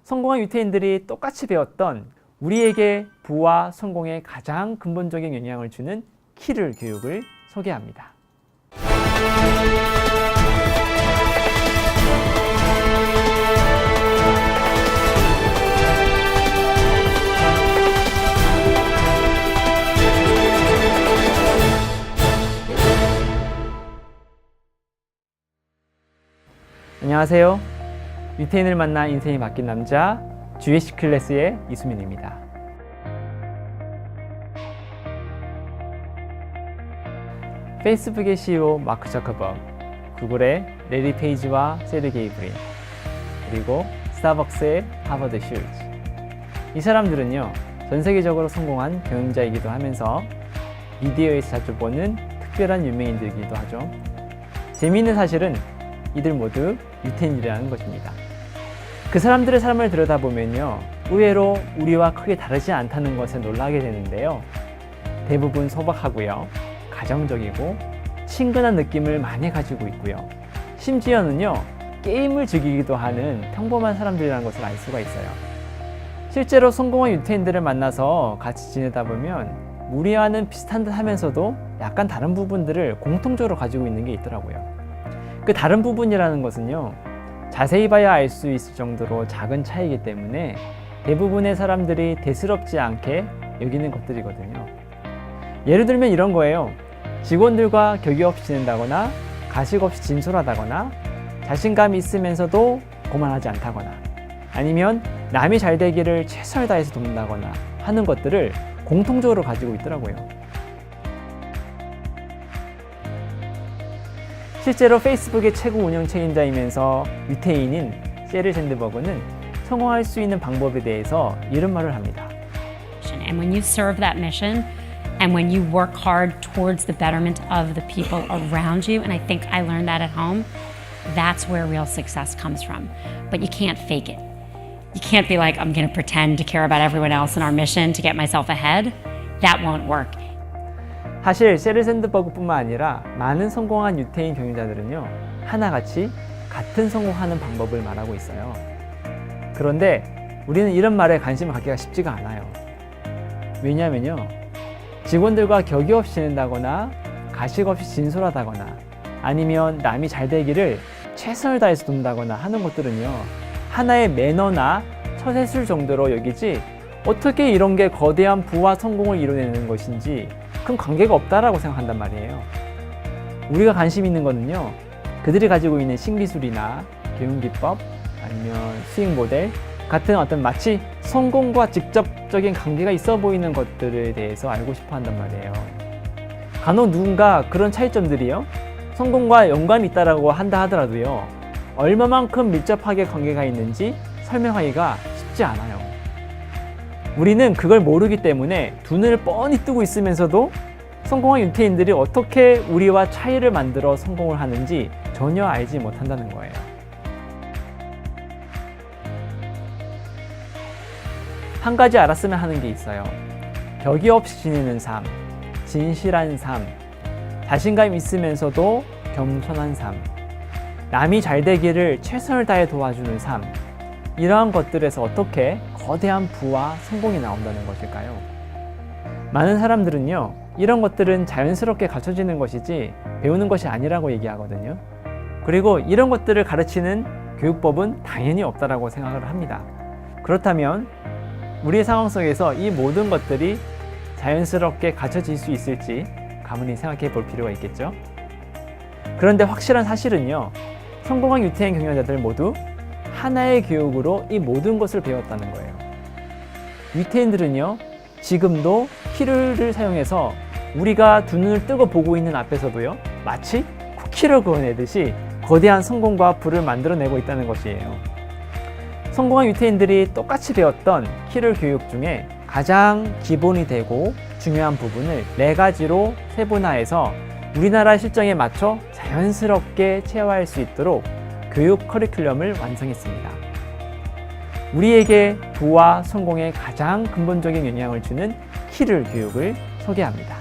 성공한 유태인들이 똑같이 배웠던 우리에게 부와 성공에 가장 근본적인 영향을 주는 키를 교육을 소개합니다. 안녕하세요. 유태인을 만나 인생이 바뀐 남자 GC 클래스의 이수민입니다. 페이스북의 CEO 마크 저커버그, 구글의 레리 페이지와 세르게이 브린, 그리고 스타벅스의 하버드 슐즈. 이 사람들은요, 전 세계적으로 성공한 경영자이기도 하면서 미디어에서 자주 보는 특별한 유명인들이기도 하죠. 재미있는 사실은 이들 모두 유태인이라는 것입니다. 그 사람들의 삶을 들여다보면요, 의외로 우리와 크게 다르지 않다는 것에 놀라게 되는데요. 대부분 소박하고요, 가정적이고 친근한 느낌을 많이 가지고 있고요. 심지어는요, 게임을 즐기기도 하는 평범한 사람들이라는 것을 알 수가 있어요. 실제로 성공한 유태인들을 만나서 같이 지내다 보면 우리와는 비슷한 듯 하면서도 약간 다른 부분들을 공통적으로 가지고 있는 게 있더라고요. 그 다른 부분이라는 것은요, 자세히 봐야 알 수 있을 정도로 작은 차이이기 때문에 대부분의 사람들이 대수롭지 않게 여기는 것들이거든요. 예를 들면 이런 거예요. 직원들과 격의 없이 지낸다거나, 가식 없이 진솔하다거나, 자신감이 있으면서도 고만하지 않다거나, 아니면 남이 잘 되기를 최선을 다해서 돕는다거나 하는 것들을 공통적으로 가지고 있더라고요. 실제로 페이스북의 최고 운영 책임자이면서 유태인인 셰릴 샌드버그는 성공할 수 있는 방법에 대해서 이런 말을 합니다. And when you serve that mission and when you work hard towards the betterment of the people around you, and I think I learned that at home, that's where real success comes from. But you can't fake it. You can't be like, I'm going to pretend to care about everyone else in our mission to get myself ahead. That won't work. 사실 셰릴 샌드버그뿐만 아니라 많은 성공한 유태인 경영자들은요, 하나같이 같은 성공하는 방법을 말하고 있어요. 그런데 우리는 이런 말에 관심을 갖기가 쉽지가 않아요. 왜냐하면요, 직원들과 격의 없이 지낸다거나, 가식 없이 진솔하다거나, 아니면 남이 잘 되기를 최선을 다해서 돕는다거나 하는 것들은요, 하나의 매너나 처세술 정도로 여기지 어떻게 이런 게 거대한 부와 성공을 이뤄내는 것인지 큰 관계가 없다라고 생각한단 말이에요. 우리가 관심 있는 거는요, 그들이 가지고 있는 신기술이나 교육기법, 아니면 수익 모델 같은 어떤 마치 성공과 직접적인 관계가 있어 보이는 것들에 대해서 알고 싶어 한단 말이에요. 간혹 누군가 그런 차이점들이요, 성공과 연관이 있다라고 한다 하더라도요, 얼마만큼 밀접하게 관계가 있는지 설명하기가 쉽지 않아요. 우리는 그걸 모르기 때문에 두 눈을 뻔히 뜨고 있으면서도 성공한 유태인들이 어떻게 우리와 차이를 만들어 성공을 하는지 전혀 알지 못한다는 거예요. 한 가지 알았으면 하는 게 있어요. 격의 없이 지내는 삶, 진실한 삶, 자신감 있으면서도 겸손한 삶, 남이 잘 되기를 최선을 다해 도와주는 삶, 이러한 것들에서 어떻게 거대한 부와 성공이 나온다는 것일까요? 많은 사람들은요, 이런 것들은 자연스럽게 갖춰지는 것이지 배우는 것이 아니라고 얘기하거든요. 그리고 이런 것들을 가르치는 교육법은 당연히 없다라고 생각을 합니다. 그렇다면 우리의 상황 속에서 이 모든 것들이 자연스럽게 갖춰질 수 있을지 가만히 생각해 볼 필요가 있겠죠. 그런데 확실한 사실은요, 성공한 유태인 경영자들 모두 하나의 교육으로 이 모든 것을 배웠다는 거예요. 유태인들은요, 지금도 키를 사용해서 우리가 두 눈을 뜨고 보고 있는 앞에서도요, 마치 쿠키를 구워내듯이 거대한 성공과 부를 만들어내고 있다는 것이에요. 성공한 유태인들이 똑같이 배웠던 키를 교육 중에 가장 기본이 되고 중요한 부분을 4가지로 세분화해서 우리나라 실정에 맞춰 자연스럽게 체화할 수 있도록 교육 커리큘럼을 완성했습니다. 우리에게 부와 성공에 가장 근본적인 영향을 주는 키를 교육을 소개합니다.